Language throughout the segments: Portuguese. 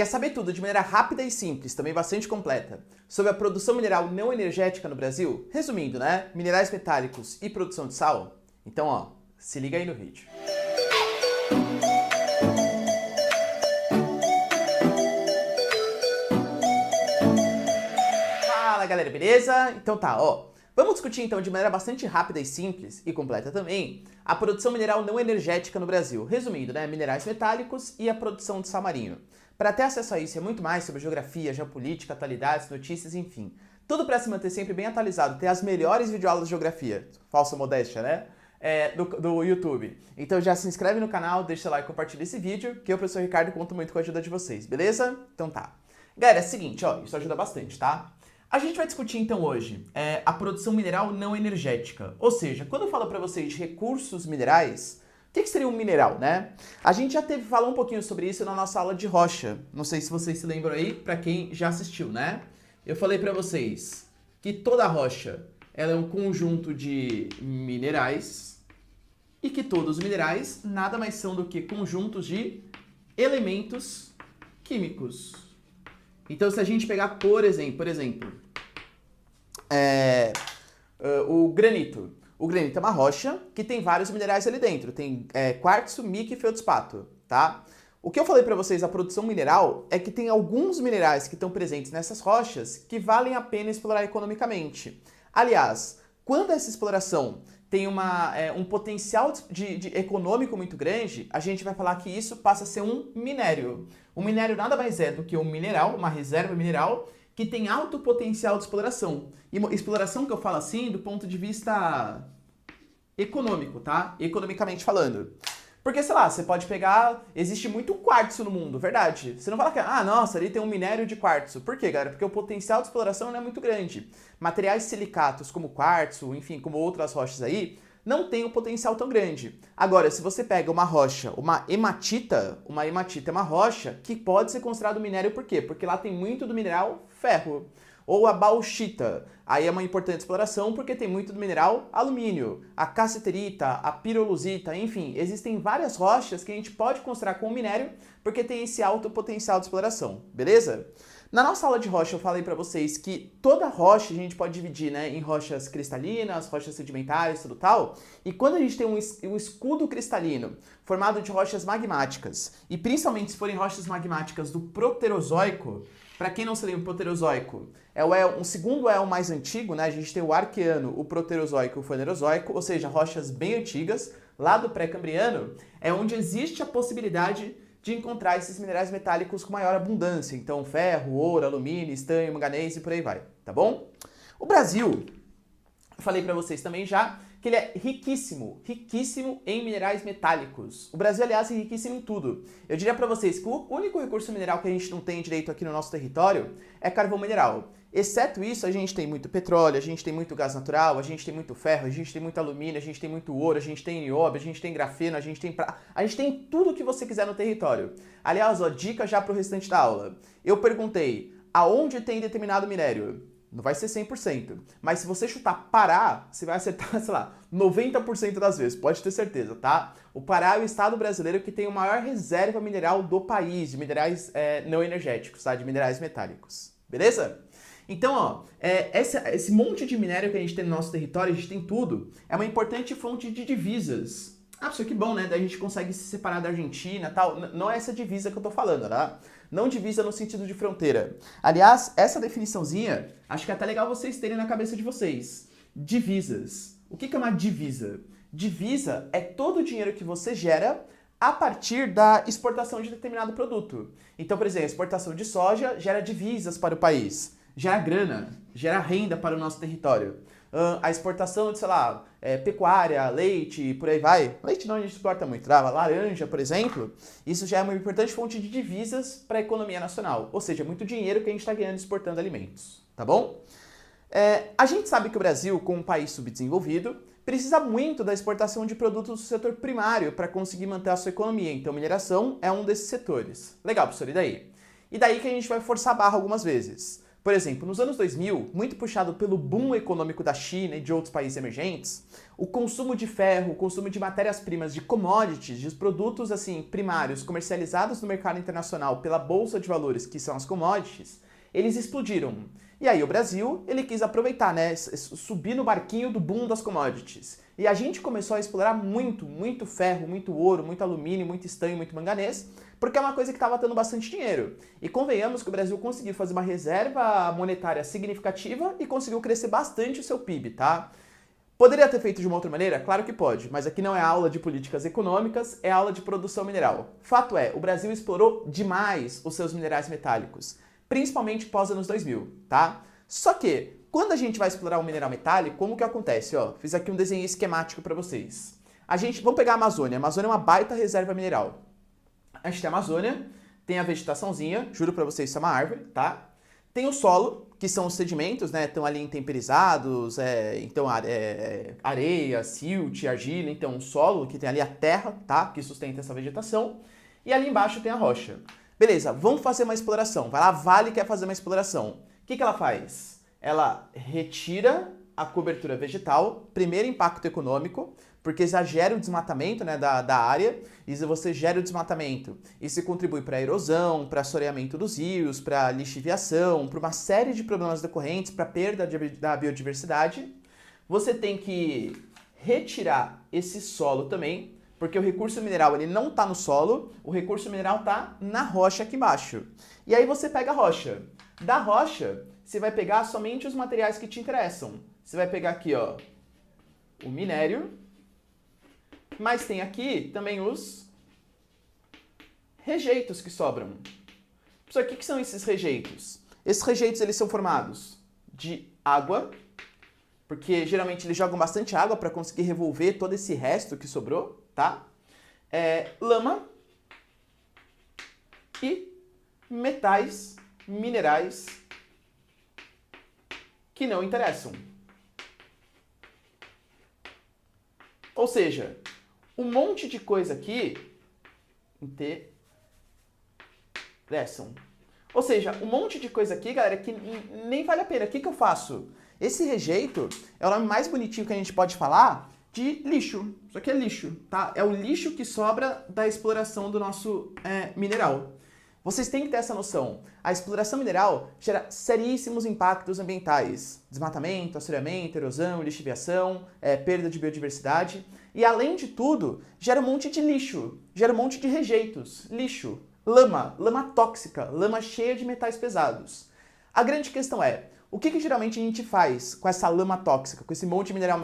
Quer saber tudo de maneira rápida e simples, também bastante completa, sobre a produção mineral não energética no Brasil? Resumindo, né? Minerais metálicos e produção de sal? Então, ó, se liga aí no vídeo. Fala galera, beleza? Então tá, ó. Vamos discutir então de maneira bastante rápida e simples, e completa também, a produção mineral não energética no Brasil. Resumindo, né? Minerais metálicos e a produção de sal marinho. Para ter acesso a isso e muito mais sobre geografia, geopolítica, atualidades, notícias, enfim. Tudo para se manter sempre bem atualizado, ter as melhores videoaulas de geografia. Falsa modéstia, né? Do YouTube. Então já se inscreve no canal, deixa o like e compartilha esse vídeo, que eu, professor Ricardo, conto muito com a ajuda de vocês, beleza? Então tá. Galera, é o seguinte, ó, isso ajuda bastante, tá? A gente vai discutir então hoje a produção mineral não energética. Ou seja, quando eu falo para vocês de recursos minerais, o que seria um mineral, né? A gente já teve falado um pouquinho sobre isso na nossa aula de rocha. Não sei se vocês se lembram aí, para quem já assistiu, né? Eu falei para vocês que toda rocha ela é um conjunto de minerais e que todos os minerais nada mais são do que conjuntos de elementos químicos. Então, se a gente pegar, por exemplo, o granito. O granito é uma rocha que tem vários minerais ali dentro. Tem quartzo, mica e feldspato, tá? O que eu falei para vocês, a produção mineral, é que tem alguns minerais que estão presentes nessas rochas que valem a pena explorar economicamente. Aliás, quando essa exploração tem um potencial de econômico muito grande, a gente vai falar que isso passa a ser um minério. Um minério nada mais é do que um mineral, uma reserva mineral, que tem alto potencial de exploração. E exploração que eu falo assim do ponto de vista econômico, tá? Economicamente falando. Porque, sei lá, você pode pegar... Existe muito quartzo no mundo, verdade. Você não fala que, nossa, ali tem um minério de quartzo. Por quê, galera? Porque o potencial de exploração não é muito grande. Materiais silicatos como quartzo, enfim, como outras rochas aí, não tem um potencial tão grande. Agora, se você pega uma rocha, uma hematita é uma rocha que pode ser considerado minério por quê? Porque lá tem muito do mineral ferro. Ou a bauxita, aí é uma importante exploração porque tem muito do mineral alumínio, a cassiterita, a pirolusita, enfim, existem várias rochas que a gente pode considerar como minério porque tem esse alto potencial de exploração, beleza? Na nossa aula de rocha eu falei para vocês que toda rocha a gente pode dividir, né, em rochas cristalinas, rochas sedimentares, tudo tal, e quando a gente tem um escudo cristalino formado de rochas magmáticas, e principalmente se forem rochas magmáticas do Proterozoico, para quem não se lembra, o Proterozoico é um segundo éon mais antigo, né? A gente tem o Arqueano, o Proterozoico e o Fanerozoico, ou seja, rochas bem antigas, lá do pré-cambriano, é onde existe a possibilidade de encontrar esses minerais metálicos com maior abundância. Então, ferro, ouro, alumínio, estanho, manganês e por aí vai, tá bom? O Brasil, eu falei para vocês também já, que ele é riquíssimo em minerais metálicos. O Brasil, aliás, é riquíssimo em tudo. Eu diria para vocês que o único recurso mineral que a gente não tem direito aqui no nosso território é carvão mineral. Exceto isso, a gente tem muito petróleo, a gente tem muito gás natural, a gente tem muito ferro, a gente tem muito alumínio, a gente tem muito ouro, a gente tem nióbio, a gente tem grafeno, a gente tem tudo que você quiser no território. Aliás, ó, dica já para o restante da aula. Eu perguntei, aonde tem determinado minério? Não vai ser 100%, mas se você chutar Pará, você vai acertar, sei lá, 90% das vezes, pode ter certeza, tá? O Pará é o estado brasileiro que tem a maior reserva mineral do país, de minerais não energéticos, tá? De minerais metálicos, beleza? Então, ó, esse monte de minério que a gente tem no nosso território, a gente tem tudo, é uma importante fonte de divisas. Professor, que bom, né? Daí a gente consegue se separar da Argentina e tal. Não é essa divisa que eu tô falando, tá? Não divisa no sentido de fronteira. Aliás, essa definiçãozinha, acho que é até legal vocês terem na cabeça de vocês. Divisas. O que é uma divisa? Divisa é todo o dinheiro que você gera a partir da exportação de determinado produto. Então, por exemplo, a exportação de soja gera divisas para o país, gera grana, gera renda para o nosso território. A exportação de, sei lá, pecuária, leite, por aí vai. Leite não a gente exporta muito, tá? Laranja, por exemplo, isso já é uma importante fonte de divisas para a economia nacional. Ou seja, muito dinheiro que a gente está ganhando exportando alimentos, tá bom? A gente sabe que o Brasil, como um país subdesenvolvido, precisa muito da exportação de produtos do setor primário para conseguir manter a sua economia. Então, mineração é um desses setores. Legal, professor, e daí? E daí que a gente vai forçar a barra algumas vezes. Por exemplo, nos anos 2000, muito puxado pelo boom econômico da China e de outros países emergentes, o consumo de ferro, o consumo de matérias-primas, de commodities, de produtos assim primários comercializados no mercado internacional pela bolsa de valores, que são as commodities, eles explodiram. E aí o Brasil, ele quis aproveitar, né, subir no barquinho do boom das commodities. E a gente começou a explorar muito ferro, muito ouro, muito alumínio, muito estanho, muito manganês, porque é uma coisa que estava dando bastante dinheiro. E convenhamos que o Brasil conseguiu fazer uma reserva monetária significativa e conseguiu crescer bastante o seu PIB, tá? Poderia ter feito de uma outra maneira? Claro que pode, mas aqui não é aula de políticas econômicas, é aula de produção mineral. Fato é, o Brasil explorou demais os seus minerais metálicos, principalmente pós anos 2000, tá? Só que, quando a gente vai explorar um mineral metálico, como que acontece? Ó, fiz aqui um desenho esquemático para vocês. Vamos pegar a Amazônia. A Amazônia é uma baita reserva mineral. A gente tem a Amazônia, tem a vegetaçãozinha, juro para vocês, isso é uma árvore, tá? Tem o solo, que são os sedimentos, né? Estão ali intemperizados, areia, silt, argila, então o solo, que tem ali a terra, tá? Que sustenta essa vegetação. E ali embaixo tem a rocha. Beleza, vamos fazer uma exploração. Vai lá, a Vale quer fazer uma exploração. O que ela faz? Ela retira a cobertura vegetal, primeiro impacto econômico, porque exagera o desmatamento, né, da área, e se você gera o desmatamento, isso contribui para a erosão, para assoreamento dos rios, para lixiviação, para uma série de problemas decorrentes, para a perda da biodiversidade. Você tem que retirar esse solo também, porque o recurso mineral ele não está no solo, o recurso mineral está na rocha aqui embaixo. E aí você pega a rocha. Da rocha, você vai pegar somente os materiais que te interessam. Você vai pegar aqui, ó, o minério, mas tem aqui também os rejeitos que sobram. Pessoal, o que são esses rejeitos? Esses rejeitos eles são formados de água, porque geralmente eles jogam bastante água para conseguir revolver todo esse resto que sobrou, tá? Lama e metais, minerais que não interessam. Ou seja, um monte de coisa aqui interessam. Ou seja, um monte de coisa aqui, galera, que nem vale a pena. O que eu faço? Esse rejeito é o nome mais bonitinho que a gente pode falar de lixo. Isso aqui é lixo, tá? É o lixo que sobra da exploração do nosso mineral. Vocês têm que ter essa noção. A exploração mineral gera seríssimos impactos ambientais. Desmatamento, assoreamento, erosão, lixiviação, perda de biodiversidade. E, além de tudo, gera um monte de lixo, gera um monte de rejeitos, lixo, lama tóxica, lama cheia de metais pesados. A grande questão é, o que geralmente a gente faz com essa lama tóxica, com esse monte de mineral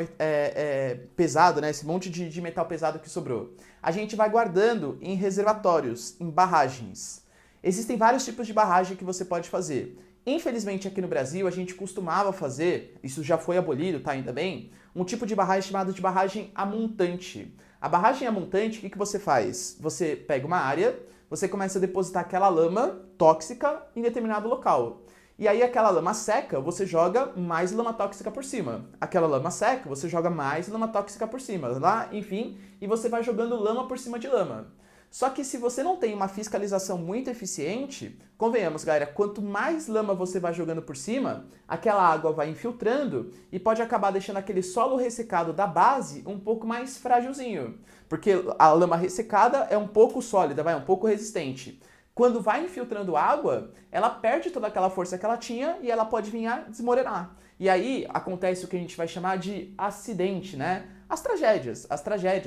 pesado, né, esse monte de metal pesado que sobrou? A gente vai guardando em reservatórios, em barragens. Existem vários tipos de barragem que você pode fazer. Infelizmente, aqui no Brasil, a gente costumava fazer, isso já foi abolido, tá, ainda bem, um tipo de barragem chamado de barragem amontante. A barragem amontante, o que você faz? Você pega uma área, você começa a depositar aquela lama tóxica em determinado local. E aí aquela lama seca, você joga mais lama tóxica por cima. Aquela lama seca, você joga mais lama tóxica por cima. Lá, enfim, e você vai jogando lama por cima de lama. Só que se você não tem uma fiscalização muito eficiente, convenhamos, galera, quanto mais lama você vai jogando por cima, aquela água vai infiltrando e pode acabar deixando aquele solo ressecado da base um pouco mais frágilzinho. Porque a lama ressecada é um pouco sólida, um pouco resistente. Quando vai infiltrando água, ela perde toda aquela força que ela tinha e ela pode vir a desmoronar. E aí acontece o que a gente vai chamar de acidente, né? As tragédias,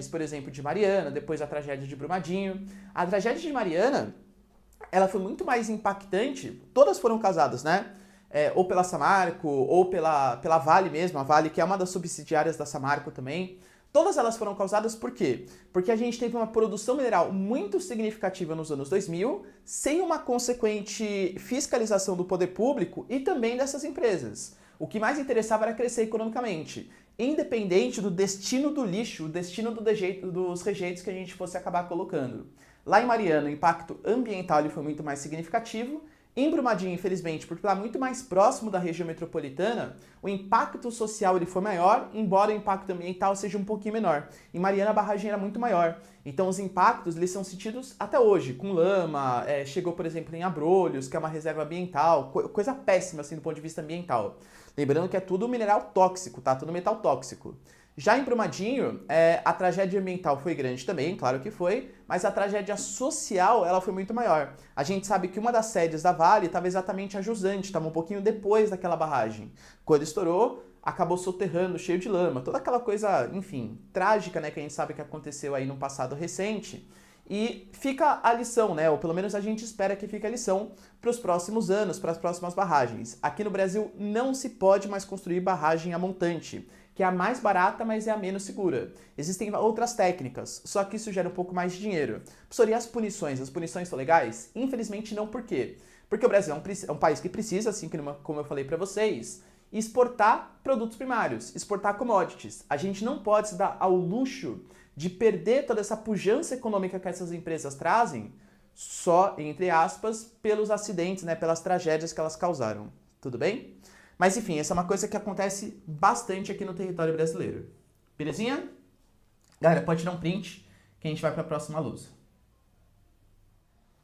por exemplo, de Mariana, depois a tragédia de Brumadinho. A tragédia de Mariana, ela foi muito mais impactante, todas foram causadas, né? Ou pela Samarco, ou pela Vale mesmo, a Vale que é uma das subsidiárias da Samarco também. Todas elas foram causadas por quê? Porque a gente teve uma produção mineral muito significativa nos anos 2000, sem uma consequente fiscalização do poder público e também dessas empresas. O que mais interessava era crescer economicamente, independente do destino do lixo, o destino dos rejeitos que a gente fosse acabar colocando. Lá em Mariana, o impacto ambiental foi muito mais significativo. Em Brumadinho, infelizmente, porque lá muito mais próximo da região metropolitana, o impacto social ele foi maior, embora o impacto ambiental seja um pouquinho menor. Em Mariana, a barragem era muito maior. Então, os impactos eles são sentidos até hoje, com lama, chegou, por exemplo, em Abrolhos, que é uma reserva ambiental, coisa péssima, assim, do ponto de vista ambiental. Lembrando que é tudo mineral tóxico, tá? Tudo metal tóxico. Já em Brumadinho, a tragédia ambiental foi grande também, claro que foi, mas a tragédia social ela foi muito maior. A gente sabe que uma das sedes da Vale estava exatamente a Jusante, estava um pouquinho depois daquela barragem. Quando estourou, acabou soterrando, cheio de lama, toda aquela coisa, enfim, trágica, né, que a gente sabe que aconteceu aí no passado recente. E fica a lição, né? Ou pelo menos a gente espera que fique a lição para os próximos anos, para as próximas barragens. Aqui no Brasil não se pode mais construir barragem a montante, que é a mais barata, mas é a menos segura. Existem outras técnicas, só que isso gera um pouco mais de dinheiro. Professor, e as punições? As punições são legais? Infelizmente não, por quê? Porque o Brasil é um país que precisa, assim como eu falei para vocês, exportar produtos primários, exportar commodities. A gente não pode se dar ao luxo de perder toda essa pujança econômica que essas empresas trazem só, entre aspas, pelos acidentes, né, pelas tragédias que elas causaram. Tudo bem? Mas enfim, essa é uma coisa que acontece bastante aqui no território brasileiro. Belezinha? Galera, pode tirar um print que a gente vai para a próxima lousa.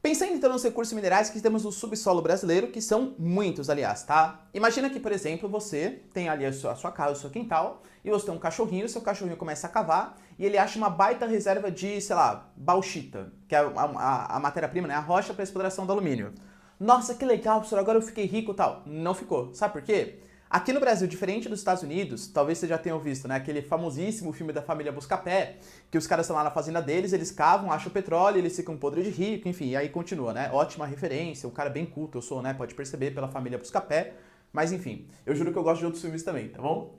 Pensando então nos recursos minerais que temos no subsolo brasileiro, que são muitos, aliás, tá? Imagina que, por exemplo, você tem ali a sua casa, o seu quintal, e você tem um cachorrinho, o seu cachorrinho começa a cavar, e ele acha uma baita reserva de, sei lá, bauxita, que é a matéria-prima, né? A rocha para exploração do alumínio. Nossa, que legal, professor, agora eu fiquei rico e tal. Não ficou. Sabe por quê? Aqui no Brasil, diferente dos Estados Unidos, talvez vocês já tenham visto, né? Aquele famosíssimo filme da família Buscapé, que os caras estão lá na fazenda deles, eles cavam, acham petróleo, eles ficam podres de rico, enfim, e aí continua, né? Ótima referência, um cara bem culto eu sou, né? Pode perceber pela família Buscapé, mas enfim, eu juro que eu gosto de outros filmes também, tá bom?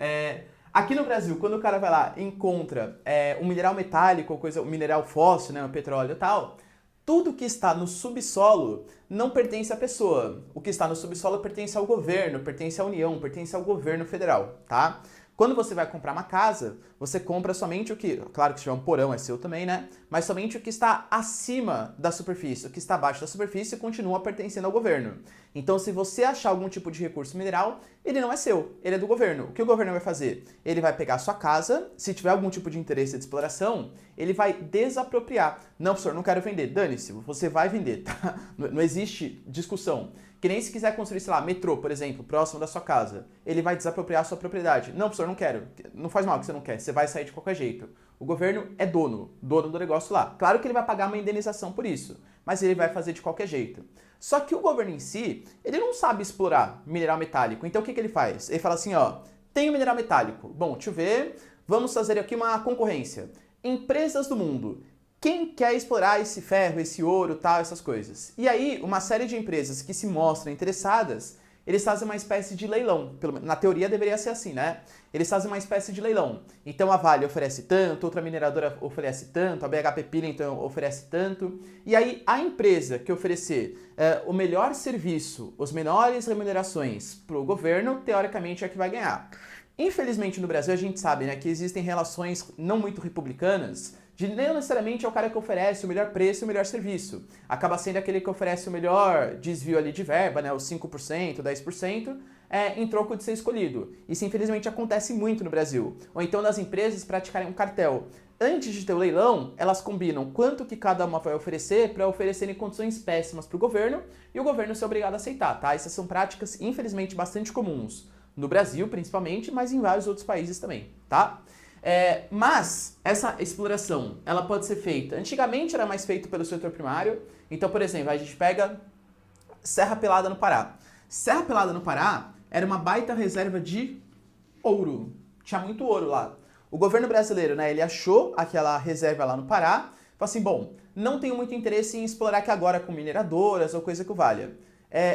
Aqui no Brasil, quando o cara vai lá e encontra um mineral metálico, ou coisa, um mineral fóssil, né? Um petróleo e tal, tudo que está no subsolo não pertence à pessoa. O que está no subsolo pertence ao governo, pertence à União, pertence ao governo federal, tá? Quando você vai comprar uma casa, você compra somente o que, claro que se tiver um porão é seu também, né? Mas somente o que está acima da superfície, o que está abaixo da superfície continua pertencendo ao governo. Então, se você achar algum tipo de recurso mineral, ele não é seu, ele é do governo. O que o governo vai fazer? Ele vai pegar a sua casa, se tiver algum tipo de interesse de exploração, ele vai desapropriar. Não, professor, não quero vender. Dane-se, você vai vender, tá? Não existe discussão. Que nem se quiser construir, sei lá, metrô, por exemplo, próximo da sua casa, ele vai desapropriar a sua propriedade. Não, professor, não quero. Não faz mal que você não quer, você vai sair de qualquer jeito. O governo é dono do negócio lá. Claro que ele vai pagar uma indenização por isso, mas ele vai fazer de qualquer jeito. Só que o governo em si, ele não sabe explorar mineral metálico. Então o que ele faz? Ele fala assim, ó, tem um mineral metálico. Bom, deixa eu ver, vamos fazer aqui uma concorrência. Empresas do mundo. Quem quer explorar esse ferro, esse ouro, tal, essas coisas? E aí, uma série de empresas que se mostram interessadas, eles fazem uma espécie de leilão. Na teoria deveria ser assim, né? Eles fazem uma espécie de leilão. Então a Vale oferece tanto, outra mineradora oferece tanto, a BHP Pilha então oferece tanto. E aí a empresa que oferecer o melhor serviço, as menores remunerações para o governo, teoricamente é que vai ganhar. Infelizmente no Brasil a gente sabe, né, que existem relações não muito republicanas, de não necessariamente é o cara que oferece o melhor preço e o melhor serviço. Acaba sendo aquele que oferece o melhor desvio ali de verba, né, os 5%, 10%, em troco de ser escolhido. Isso infelizmente acontece muito no Brasil. Ou então das empresas praticarem um cartel. Antes de ter o leilão, elas combinam quanto que cada uma vai oferecer para oferecerem condições péssimas para o governo e o governo ser obrigado a aceitar, tá? Essas são práticas infelizmente bastante comuns. No Brasil, principalmente, mas em vários outros países também, tá? Mas essa exploração, ela pode ser feita. Antigamente era mais feito pelo setor primário. Então, por exemplo, a gente pega Serra Pelada no Pará. Serra Pelada no Pará era uma baita reserva de ouro. Tinha muito ouro lá. O governo brasileiro, né, ele achou aquela reserva lá no Pará. Falou assim, bom, não tenho muito interesse em explorar aqui agora com mineradoras ou coisa que valha.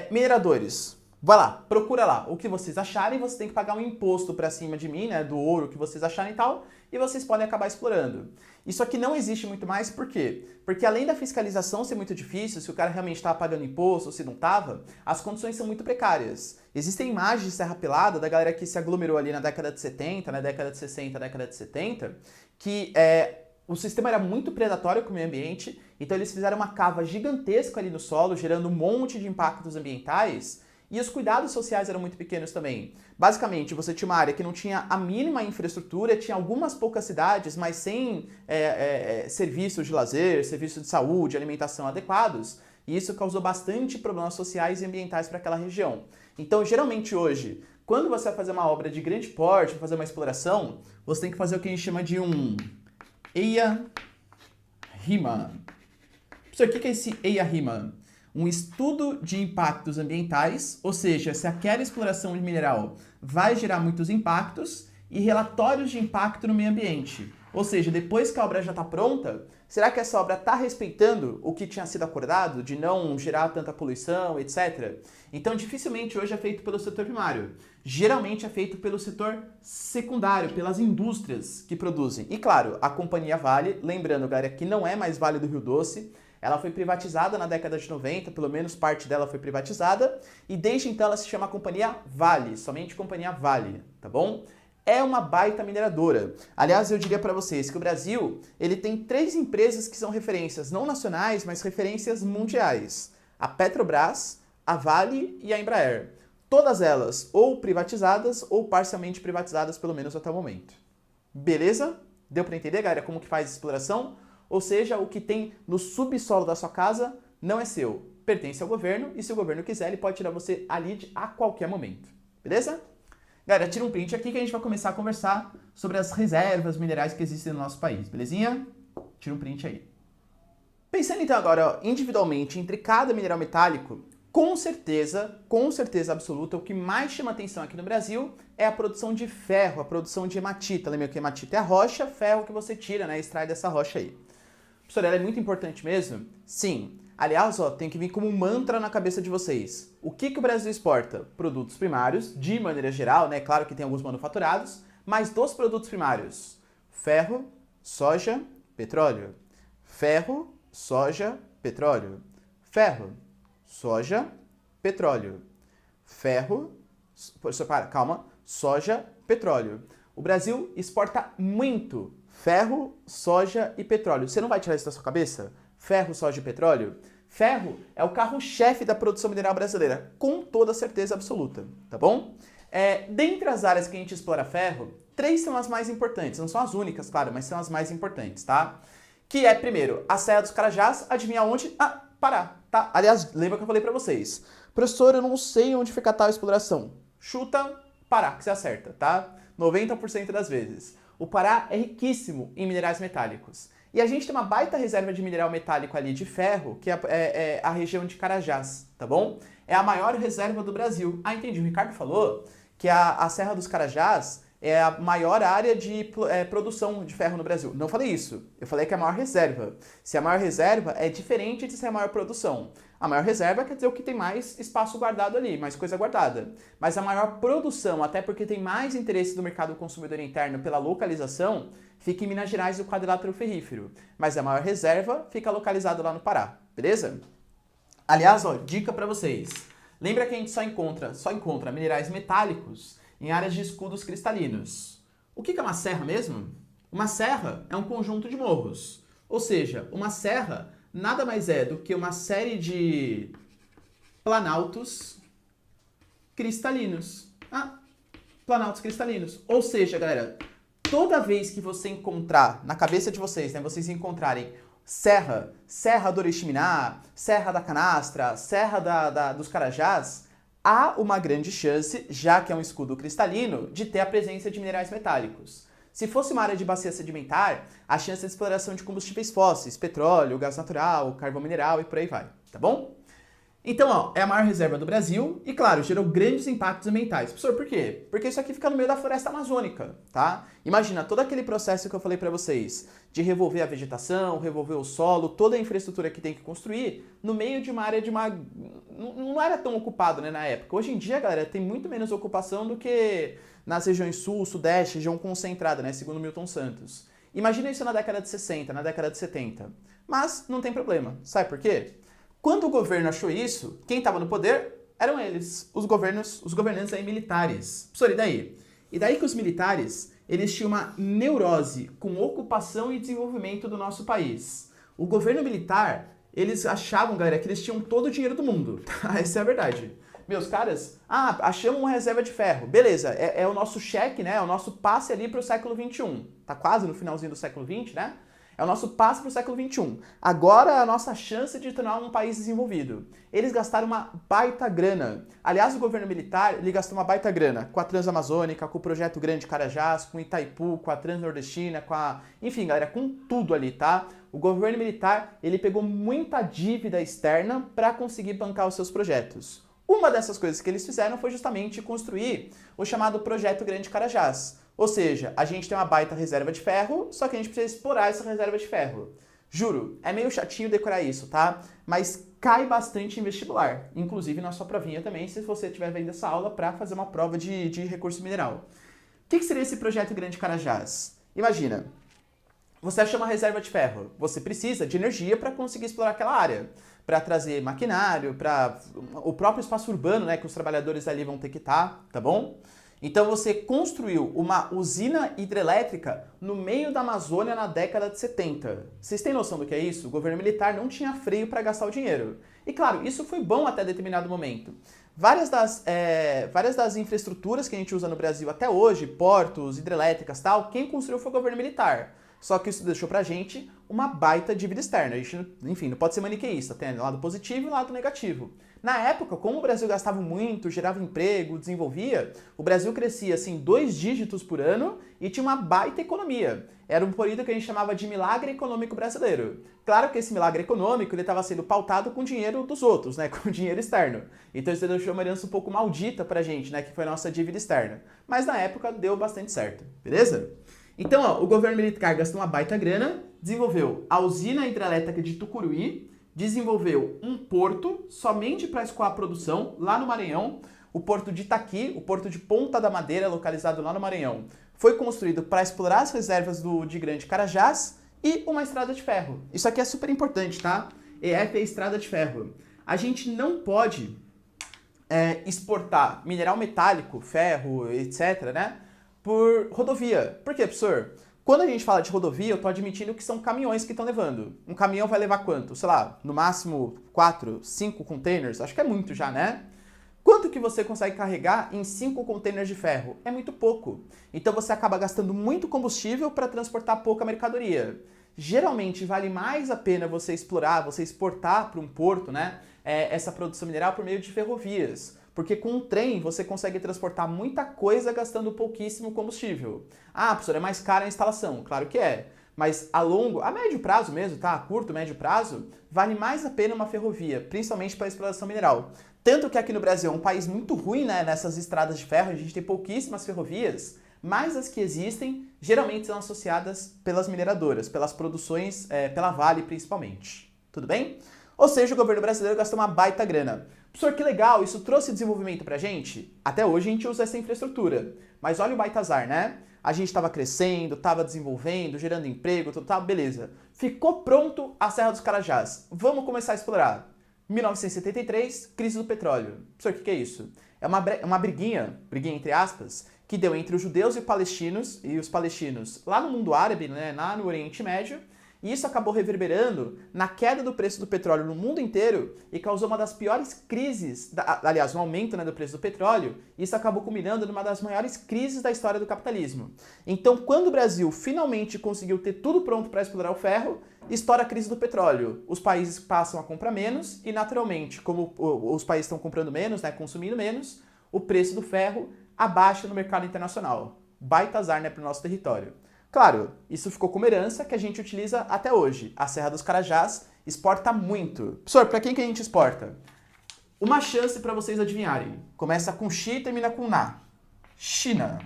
Mineradores, vai lá, procura lá o que vocês acharem, você tem que pagar um imposto pra cima de mim, né, do ouro que vocês acharem e tal, e vocês podem acabar explorando. Isso aqui não existe muito mais, por quê? Porque além da fiscalização ser muito difícil, se o cara realmente estava pagando imposto ou se não estava, as condições são muito precárias. Existem imagens de Serra Pelada da galera que se aglomerou ali na década de 70, na década de 60, década de 70, que o sistema era muito predatório com o meio ambiente Então eles fizeram uma cava gigantesca ali no solo, gerando um monte de impactos ambientais, e os cuidados sociais eram muito pequenos também. Basicamente, você tinha uma área que não tinha a mínima infraestrutura, tinha algumas poucas cidades, mas sem serviços de lazer, serviços de saúde, alimentação adequados, e isso causou bastante problemas sociais e ambientais para aquela região. Então, geralmente hoje, quando você vai fazer uma obra de grande porte, fazer uma exploração, você tem que fazer o que a gente chama de um EIA-RIMA. Professor, o que é esse EIA-RIMA? Um estudo de impactos ambientais, ou seja, se aquela exploração de mineral vai gerar muitos impactos, e relatórios de impacto no meio ambiente. Ou seja, depois que a obra já está pronta, será que essa obra está respeitando o que tinha sido acordado, de não gerar tanta poluição, etc? Então, dificilmente hoje é feito pelo setor primário. Geralmente é feito pelo setor secundário, pelas indústrias que produzem. E claro, a companhia Vale, lembrando, galera, que não é mais Vale do Rio Doce, ela foi privatizada na década de 90, pelo menos parte dela foi privatizada, e desde então ela se chama Companhia Vale, somente Companhia Vale, tá bom? É uma baita mineradora. Aliás, eu diria para vocês que o Brasil, ele tem 3 empresas que são referências não nacionais, mas referências mundiais. A Petrobras, a Vale e a Embraer. Todas elas ou privatizadas ou parcialmente privatizadas, pelo menos até o momento. Beleza? Deu para entender, galera, como que faz a exploração? Ou seja, o que tem no subsolo da sua casa não é seu, pertence ao governo, e se o governo quiser, ele pode tirar você ali a qualquer momento. Beleza? Galera, tira um print aqui que a gente vai começar a conversar sobre as reservas minerais que existem no nosso país, belezinha? Tira um print aí. Pensando então agora individualmente entre cada mineral metálico, com certeza absoluta, o que mais chama atenção aqui no Brasil é a produção de ferro, a produção de hematita. Lembra que hematita é a rocha, ferro que você tira, né, extrai dessa rocha aí. Professor, ela é muito importante mesmo? Sim. Aliás, ó, tem que vir como um mantra na cabeça de vocês. O que o Brasil exporta? Produtos primários, de maneira geral, né? Claro que tem alguns manufaturados, mas dos produtos primários: ferro, soja, petróleo. Ferro, soja, petróleo. Ferro, soja, petróleo. Ferro, calma, soja, petróleo. O Brasil exporta muito ferro, soja e petróleo. Você não vai tirar isso da sua cabeça? Ferro, soja e petróleo? Ferro é o carro-chefe da produção mineral brasileira, com toda certeza absoluta, tá bom? Dentre as áreas que a gente explora ferro, 3 são as mais importantes. Não são as únicas, claro, mas são as mais importantes, tá? Que é, primeiro, a Serra dos Carajás. Adivinha onde? Ah, Pará, tá? Aliás, lembra que eu falei pra vocês. Professor, eu não sei onde fica tal exploração. Chuta Pará, que você acerta, tá? 90% das vezes. O Pará é riquíssimo em minerais metálicos. E a gente tem uma baita reserva de mineral metálico ali de ferro, que é a região de Carajás, tá bom? É a maior reserva do Brasil. Ah, entendi. O Ricardo falou que a Serra dos Carajás é a maior área de produção de ferro no Brasil. Não falei isso. Eu falei que é a maior reserva. Se é a maior reserva, é diferente de ser a maior produção. A maior reserva quer dizer o que tem mais espaço guardado ali, mais coisa guardada. Mas a maior produção, até porque tem mais interesse do mercado consumidor interno pela localização, fica em Minas Gerais, no quadrilátero ferrífero. Mas a maior reserva fica localizada lá no Pará, beleza? Aliás, ó, dica para vocês. Lembra que a gente só encontra minerais metálicos em áreas de escudos cristalinos. O que é uma serra mesmo? Uma serra é um conjunto de morros. Ou seja, uma serra nada mais é do que uma série de planaltos cristalinos. Planaltos cristalinos. Ou seja, galera, toda vez que você encontrar, na cabeça de vocês, né, vocês encontrarem Serra do Oriximiná, Serra da Canastra, Serra dos Carajás, há uma grande chance, já que é um escudo cristalino, de ter a presença de minerais metálicos. Se fosse uma área de bacia sedimentar, a chance de exploração de combustíveis fósseis, petróleo, gás natural, carvão mineral e por aí vai, tá bom? Então, ó, é a maior reserva do Brasil e, claro, gerou grandes impactos ambientais. Professor, por quê? Porque isso aqui fica no meio da floresta amazônica, tá? Imagina todo aquele processo que eu falei pra vocês, de revolver a vegetação, revolver o solo, toda a infraestrutura que tem que construir, no meio de uma área não era tão ocupado, né, na época. Hoje em dia, galera, tem muito menos ocupação do que nas regiões sul, sudeste, região concentrada, né, segundo Milton Santos. Imagina isso na década de 60, na década de 70. Mas não tem problema. Sabe por quê? Quando o governo achou isso, quem estava no poder eram eles, os governantes aí militares. Professor, e daí? E daí que os militares, eles tinham uma neurose com ocupação e desenvolvimento do nosso país. O governo militar, eles achavam, galera, que eles tinham todo o dinheiro do mundo. Essa é a verdade. Meus caras, achamos uma reserva de ferro. Beleza, é o nosso cheque, né? É o nosso passe ali para o século XXI. Tá quase no finalzinho do século XX, né? É o nosso passe para o século XXI. Agora é a nossa chance de tornar um país desenvolvido. Eles gastaram uma baita grana. Aliás, o governo militar, ele gastou uma baita grana com a Transamazônica, com o Projeto Grande Carajás, com Itaipu, com a Transnordestina, com a... Enfim, galera, com tudo ali, tá? O governo militar, ele pegou muita dívida externa para conseguir bancar os seus projetos. Uma dessas coisas que eles fizeram foi justamente construir o chamado Projeto Grande Carajás. Ou seja, a gente tem uma baita reserva de ferro, só que a gente precisa explorar essa reserva de ferro. Juro, é meio chatinho decorar isso, tá? Mas cai bastante em vestibular. Inclusive na sua provinha também, se você estiver vendo essa aula para fazer uma prova de recurso mineral. O que seria esse Projeto Grande Carajás? Imagina, você achou uma reserva de ferro. Você precisa de energia para conseguir explorar aquela área. Para trazer maquinário, para o próprio espaço urbano, né, que os trabalhadores ali vão ter que estar, tá bom? Então você construiu uma usina hidrelétrica no meio da Amazônia na década de 70. Vocês têm noção do que é isso? O governo militar não tinha freio para gastar o dinheiro. E claro, isso foi bom até determinado momento. Várias das infraestruturas que a gente usa no Brasil até hoje, portos, hidrelétricas e tal, quem construiu foi o governo militar. Só que isso deixou pra gente uma baita dívida externa. A gente, enfim, não pode ser maniqueísta, tem lado positivo e lado negativo. Na época, como o Brasil gastava muito, gerava emprego, desenvolvia, o Brasil crescia assim 2 dígitos por ano e tinha uma baita economia. Era um período que a gente chamava de milagre econômico brasileiro. Claro que esse milagre econômico ele estava sendo pautado com o dinheiro dos outros, né, com o dinheiro externo. Então isso deixou uma herança um pouco maldita pra gente, né, que foi a nossa dívida externa. Mas na época deu bastante certo, beleza? Então, ó, o governo militar gastou uma baita grana, desenvolveu a usina hidrelétrica de Tucuruí, desenvolveu um porto somente para escoar a produção lá no Maranhão, o porto de Itaqui, o porto de Ponta da Madeira, localizado lá no Maranhão, foi construído para explorar as reservas de Grande Carajás e uma estrada de ferro. Isso aqui é super importante, tá? EF é estrada de ferro. A gente não pode exportar mineral metálico, ferro, etc., né? Por rodovia. Por quê, professor? Quando a gente fala de rodovia, eu estou admitindo que são caminhões que estão levando. Um caminhão vai levar quanto? Sei lá, no máximo 4, 5 containers? Acho que é muito já, né? Quanto que você consegue carregar em 5 containers de ferro? É muito pouco. Então você acaba gastando muito combustível para transportar pouca mercadoria. Geralmente vale mais a pena você explorar, você exportar para um porto, né? Essa produção mineral por meio de ferrovias. Porque com um trem você consegue transportar muita coisa gastando pouquíssimo combustível. Ah, professor, é mais cara a instalação. Claro que é. Mas a médio prazo mesmo, tá? A curto, médio prazo, vale mais a pena uma ferrovia, principalmente para a exploração mineral. Tanto que aqui no Brasil é um país muito ruim, né, nessas estradas de ferro, a gente tem pouquíssimas ferrovias, mas as que existem geralmente são associadas pelas mineradoras, pelas produções, pela Vale principalmente. Tudo bem? Ou seja, o governo brasileiro gastou uma baita grana. Professor, que legal, isso trouxe desenvolvimento pra gente? Até hoje a gente usa essa infraestrutura. Mas olha o baita azar, né? A gente estava crescendo, estava desenvolvendo, gerando emprego, tudo tal, beleza. Ficou pronto a Serra dos Carajás. Vamos começar a explorar. 1973, crise do petróleo. Professor, o que é isso? É uma briguinha entre aspas, que deu entre os judeus e os palestinos lá no mundo árabe, né, lá no Oriente Médio. E isso acabou reverberando na queda do preço do petróleo no mundo inteiro e causou uma das piores crises, aliás, um aumento, né, do preço do petróleo, e isso acabou culminando numa das maiores crises da história do capitalismo. Então, quando o Brasil finalmente conseguiu ter tudo pronto para explorar o ferro, estoura a crise do petróleo. Os países passam a comprar menos e, naturalmente, como os países estão comprando menos, né, consumindo menos, o preço do ferro abaixa no mercado internacional. Baita azar, né, para o nosso território. Claro, isso ficou como herança que a gente utiliza até hoje. A Serra dos Carajás exporta muito. Professor, para quem que a gente exporta? Uma chance para vocês adivinharem. Começa com X e termina com Na. China.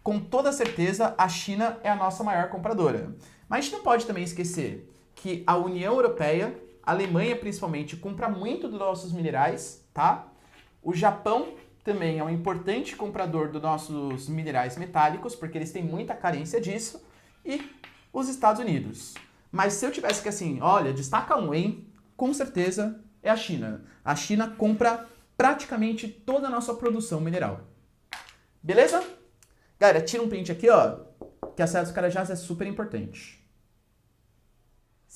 Com toda certeza, a China é a nossa maior compradora. Mas a gente não pode também esquecer que a União Europeia, a Alemanha principalmente, compra muito dos nossos minerais, tá? O Japão também é um importante comprador dos nossos minerais metálicos, porque eles têm muita carência disso, e os Estados Unidos. Mas se eu tivesse que assim, olha, destaca um, hein? Com certeza é a China. A China compra praticamente toda a nossa produção mineral. Beleza? Galera, tira um print aqui, ó, que a Serra dos Carajás é super importante.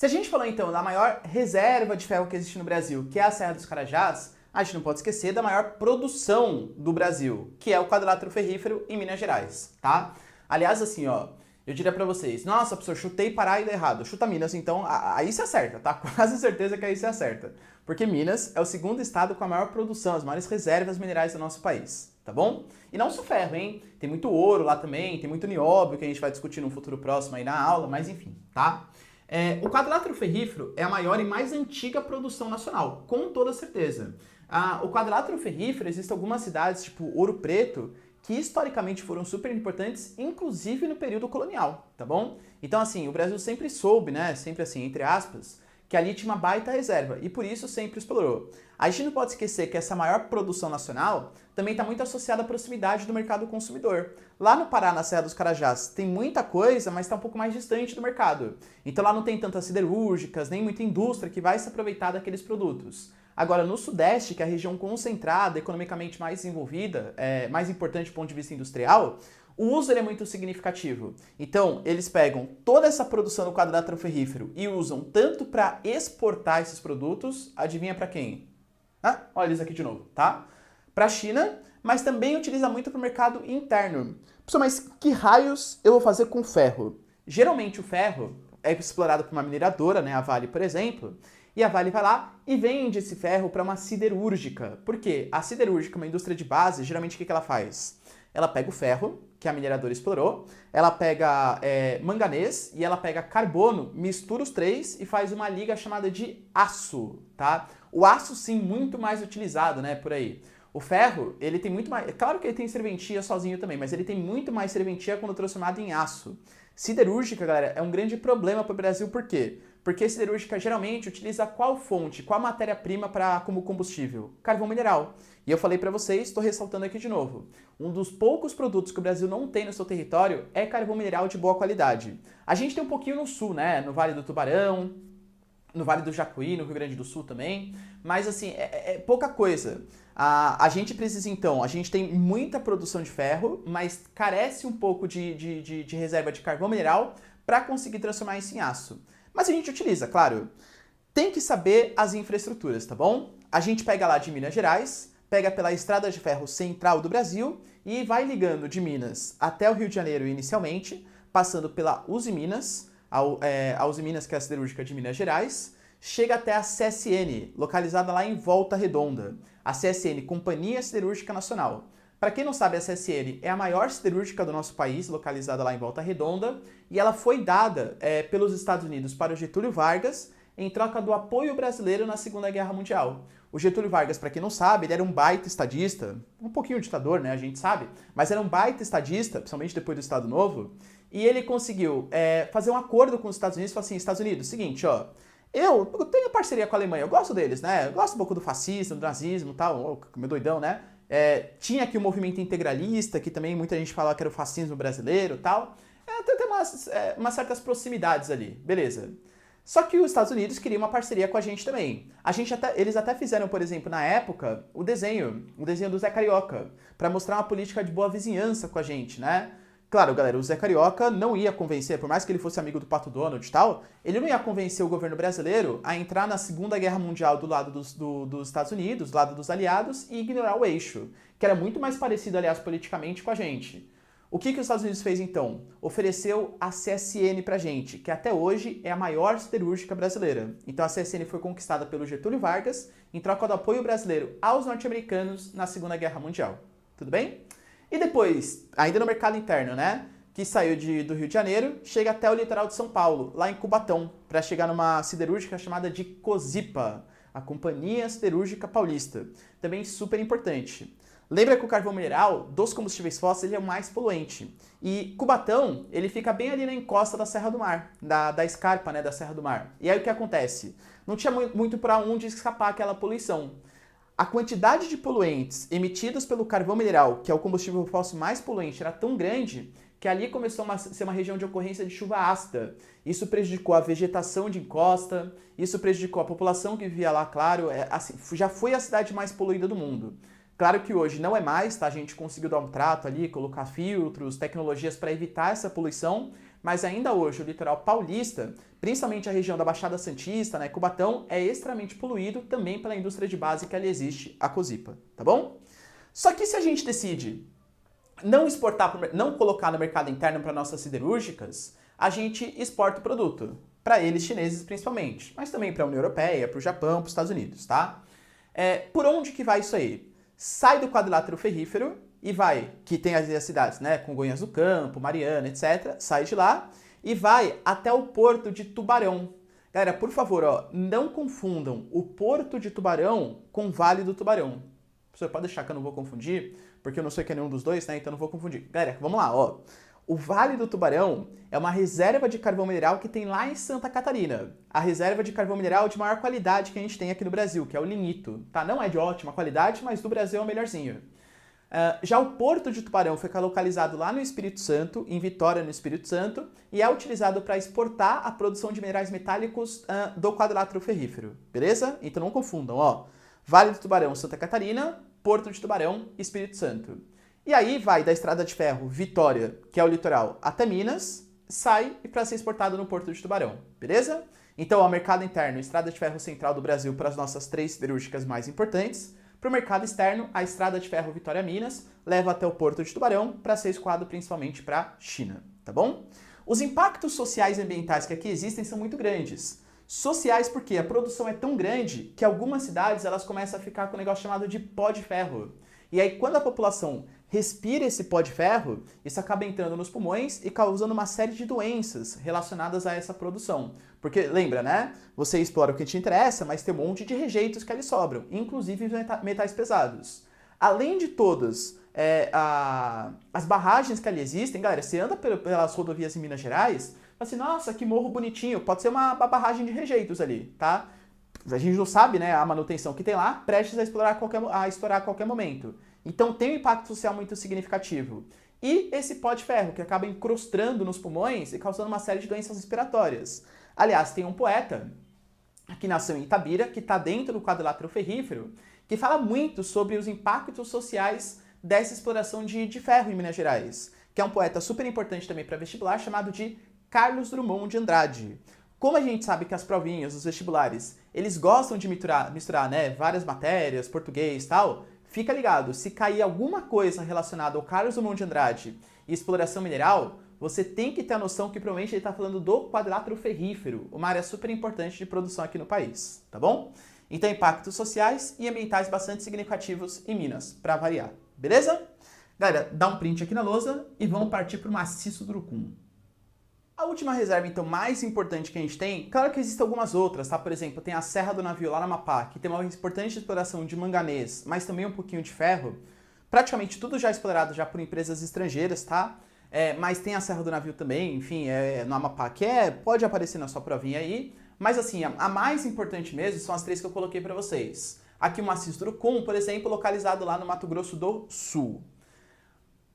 Se a gente falou então da maior reserva de ferro que existe no Brasil, que é a Serra dos Carajás, a gente não pode esquecer da maior produção do Brasil, que é o quadrilátero ferrífero em Minas Gerais, tá? Aliás, assim, ó, eu diria pra vocês, nossa, professor, chutei Pará e deu errado. Chuta Minas, então, aí você acerta, tá? Quase certeza que aí você acerta. Porque Minas é o segundo estado com a maior produção, as maiores reservas minerais do nosso país, tá bom? E não só ferro, hein? Tem muito ouro lá também, tem muito nióbio, que a gente vai discutir num futuro próximo aí na aula, mas enfim, tá? O quadrilátero ferrífero é a maior e mais antiga produção nacional, com toda certeza. O quadrilátero ferrífero, existem algumas cidades, tipo Ouro Preto, que historicamente foram super importantes, inclusive no período colonial, tá bom? Então, assim, o Brasil sempre soube, né, sempre assim, entre aspas, que ali tinha uma baita reserva e por isso sempre explorou. A gente não pode esquecer que essa maior produção nacional também está muito associada à proximidade do mercado consumidor. Lá no Pará, na Serra dos Carajás, tem muita coisa, mas está um pouco mais distante do mercado. Então lá não tem tantas siderúrgicas, nem muita indústria que vai se aproveitar daqueles produtos. Agora, no Sudeste, que é a região concentrada, economicamente mais desenvolvida, mais importante do ponto de vista industrial, o uso ele é muito significativo. Então, eles pegam toda essa produção do quadrilátero ferrífero e usam tanto para exportar esses produtos, adivinha para quem? Olha eles aqui de novo, tá? Para a China, mas também utiliza muito para o mercado interno. Pessoal, mas que raios eu vou fazer com ferro? Geralmente o ferro é explorado por uma mineradora, né, a Vale, por exemplo, e a Vale vai lá e vende esse ferro para uma siderúrgica. Por quê? A siderúrgica, uma indústria de base, geralmente o que ela faz? Ela pega o ferro, que a mineradora explorou, ela pega manganês e ela pega carbono, mistura os três e faz uma liga chamada de aço, tá? O aço, sim, muito mais utilizado, né, por aí. O ferro, ele tem muito mais... Claro que ele tem serventia sozinho também, mas ele tem muito mais serventia quando transformado em aço. Siderúrgica, galera, é um grande problema para o Brasil, por quê? Porque siderúrgica geralmente utiliza qual fonte, qual matéria-prima como combustível? Carvão mineral. E eu falei para vocês, estou ressaltando aqui de novo, um dos poucos produtos que o Brasil não tem no seu território é carvão mineral de boa qualidade. A gente tem um pouquinho no sul, né? No Vale do Tubarão, no Vale do Jacuí, no Rio Grande do Sul também, mas assim, é pouca coisa. A gente precisa então, a gente tem muita produção de ferro, mas carece um pouco de reserva de carvão mineral para conseguir transformar isso em aço. Mas a gente utiliza, claro. Tem que saber as infraestruturas, tá bom? A gente pega lá de Minas Gerais, pega pela estrada de ferro central do Brasil e vai ligando de Minas até o Rio de Janeiro inicialmente, passando pela Uzi Minas, a Uzi Minas, que é a siderúrgica de Minas Gerais, chega até a CSN, localizada lá em Volta Redonda. A CSN, Companhia Siderúrgica Nacional. Para quem não sabe, a CSN é a maior siderúrgica do nosso país, localizada lá em Volta Redonda, e ela foi dada pelos Estados Unidos para o Getúlio Vargas em troca do apoio brasileiro na Segunda Guerra Mundial. O Getúlio Vargas, para quem não sabe, ele era um baita estadista, um pouquinho ditador, né, a gente sabe, mas era um baita estadista, principalmente depois do Estado Novo, e ele conseguiu fazer um acordo com os Estados Unidos, falou assim, Estados Unidos, seguinte, ó, eu tenho parceria com a Alemanha, eu gosto deles, né, eu gosto um pouco do fascismo, do nazismo e tal, meu doidão, né, tinha aqui o movimento integralista, que também muita gente falava que era o fascismo brasileiro e tal, tem umas certas proximidades ali, beleza. Só que os Estados Unidos queriam uma parceria com a gente também. Eles até fizeram, por exemplo, na época, o desenho do Zé Carioca, para mostrar uma política de boa vizinhança com a gente, né? Claro, galera, o Zé Carioca não ia convencer, por mais que ele fosse amigo do Pato Donald e tal, ele não ia convencer o governo brasileiro a entrar na Segunda Guerra Mundial do lado dos Estados Unidos, do lado dos aliados, e ignorar o eixo, que era muito mais parecido, aliás, politicamente com a gente. O que os Estados Unidos fez então? Ofereceu a CSN pra gente, que até hoje é a maior siderúrgica brasileira. Então a CSN foi conquistada pelo Getúlio Vargas em troca do apoio brasileiro aos norte-americanos na Segunda Guerra Mundial. Tudo bem? E depois, ainda no mercado interno, né? Que saiu do Rio de Janeiro, chega até o litoral de São Paulo, lá em Cubatão, para chegar numa siderúrgica chamada de Cosipa, a Companhia Siderúrgica Paulista. Também super importante. Lembra que o carvão mineral dos combustíveis fósseis ele é o mais poluente. E Cubatão, ele fica bem ali na encosta da Serra do Mar, da escarpa, né, da Serra do Mar. E aí o que acontece? Não tinha muito para onde escapar aquela poluição. A quantidade de poluentes emitidos pelo carvão mineral, que é o combustível fóssil mais poluente, era tão grande que ali começou a ser uma região de ocorrência de chuva ácida. Isso prejudicou a vegetação de encosta, isso prejudicou a população que vivia lá, claro, assim, já foi a cidade mais poluída do mundo. Claro que hoje não é mais, tá? A gente conseguiu dar um trato ali, colocar filtros, tecnologias para evitar essa poluição, mas ainda hoje o litoral paulista, principalmente a região da Baixada Santista, né, Cubatão, é extremamente poluído também pela indústria de base que ali existe, a Cosipa, tá bom? Só que se a gente decide não exportar, não colocar no mercado interno para nossas siderúrgicas, a gente exporta o produto, para eles chineses principalmente, mas também para a União Europeia, para o Japão, para os Estados Unidos, tá? Por onde que vai isso aí? Sai do quadrilátero ferrífero e vai, que tem as cidades, né, Congonhas do Campo, Mariana, etc., sai de lá e vai até o Porto de Tubarão. Galera, por favor, ó, não confundam o Porto de Tubarão com o Vale do Tubarão. Você pode deixar que eu não vou confundir, porque eu não sei que é nenhum dos dois, né, então não vou confundir. Galera, vamos lá, ó. O Vale do Tubarão é uma reserva de carvão mineral que tem lá em Santa Catarina. A reserva de carvão mineral de maior qualidade que a gente tem aqui no Brasil, que é o lignito. Tá? Não é de ótima qualidade, mas do Brasil é o melhorzinho. Já o Porto de Tubarão fica localizado lá no Espírito Santo, em Vitória, no Espírito Santo, e é utilizado para exportar a produção de minerais metálicos do quadrilátero ferrífero. Beleza? Então não confundam, ó. Vale do Tubarão, Santa Catarina, Porto de Tubarão, Espírito Santo. E aí vai da Estrada de Ferro Vitória, que é o litoral, até Minas, sai para ser exportado no Porto de Tubarão, beleza? Então, ao mercado interno, Estrada de Ferro Central do Brasil para as nossas 3 siderúrgicas mais importantes. Para o mercado externo, a Estrada de Ferro Vitória Minas leva até o Porto de Tubarão para ser escoado principalmente para a China, tá bom? Os impactos sociais e ambientais que aqui existem são muito grandes. Sociais porque a produção é tão grande que algumas cidades elas começam a ficar com um negócio chamado de pó de ferro. E aí, quando a população respira esse pó de ferro, isso acaba entrando nos pulmões e causando uma série de doenças relacionadas a essa produção. Porque, lembra, né? Você explora o que te interessa, mas tem um monte de rejeitos que ali sobram, inclusive metais pesados. Além de todas as barragens que ali existem, galera, você anda pelas rodovias em Minas Gerais, fala assim, nossa, que morro bonitinho, pode ser uma barragem de rejeitos ali, tá? A gente não sabe, né, a manutenção que tem lá, prestes a estourar a qualquer momento. Então tem um impacto social muito significativo. E esse pó de ferro, que acaba encrostando nos pulmões e causando uma série de doenças respiratórias. Aliás, tem um poeta que nasceu em Itabira, que está dentro do quadrilátero ferrífero, que fala muito sobre os impactos sociais dessa exploração de ferro em Minas Gerais, que é um poeta super importante também para vestibular, chamado de Carlos Drummond de Andrade. Como a gente sabe que as provinhas, os vestibulares, eles gostam de misturar, né, várias matérias, português e tal, fica ligado, se cair alguma coisa relacionada ao Carlos Drummond de Andrade e exploração mineral, você tem que ter a noção que provavelmente ele está falando do quadrilátero ferrífero, uma área super importante de produção aqui no país, tá bom? Então, impactos sociais e ambientais bastante significativos em Minas, para variar, beleza? Galera, dá um print aqui na lousa e vamos partir para o maciço do Urucum. A última reserva, então, mais importante que a gente tem, claro que existem algumas outras, tá? Por exemplo, tem a Serra do Navio lá no Amapá, que tem uma importante exploração de manganês, mas também um pouquinho de ferro. Praticamente tudo já explorado já por empresas estrangeiras, tá? Mas tem a Serra do Navio também, enfim, no Amapá, que pode aparecer na sua provinha aí. Mas assim, a mais importante mesmo são as 3 que eu coloquei para vocês. Aqui o Maciço do Urucum, por exemplo, localizado lá no Mato Grosso do Sul.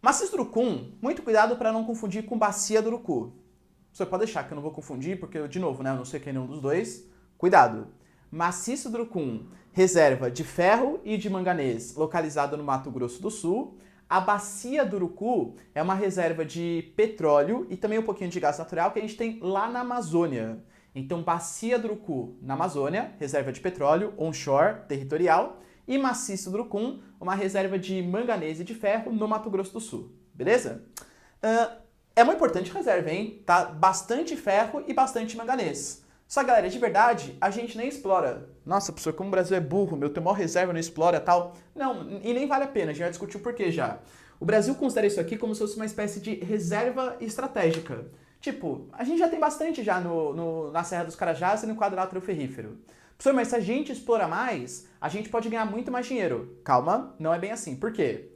Maciço do Urucum, muito cuidado para não confundir com Bacia do Urucu. Você pode deixar que eu não vou confundir, porque, de novo, né, eu não sei quem é nenhum dos dois. Cuidado. Maciço do Urucum, reserva de ferro e de manganês, localizado no Mato Grosso do Sul. A Bacia do Urucu é uma reserva de petróleo e também um pouquinho de gás natural que a gente tem lá na Amazônia. Então, Bacia do Urucu, na Amazônia, reserva de petróleo, onshore, territorial. E Maciço do Urucum, uma reserva de manganês e de ferro no Mato Grosso do Sul. Beleza? É uma importante reserva, hein? Tá? Bastante ferro e bastante manganês. Só, galera, de verdade, a gente nem explora. Nossa, professor, como o Brasil é burro, meu, tem maior reserva, não explora tal. Não, e nem vale a pena, a gente já discutiu por quê já. O Brasil considera isso aqui como se fosse uma espécie de reserva estratégica. Tipo, a gente já tem bastante já na Serra dos Carajás e no quadrilátero ferrífero. Professor, mas se a gente explora mais, a gente pode ganhar muito mais dinheiro. Calma, não é bem assim. Por quê?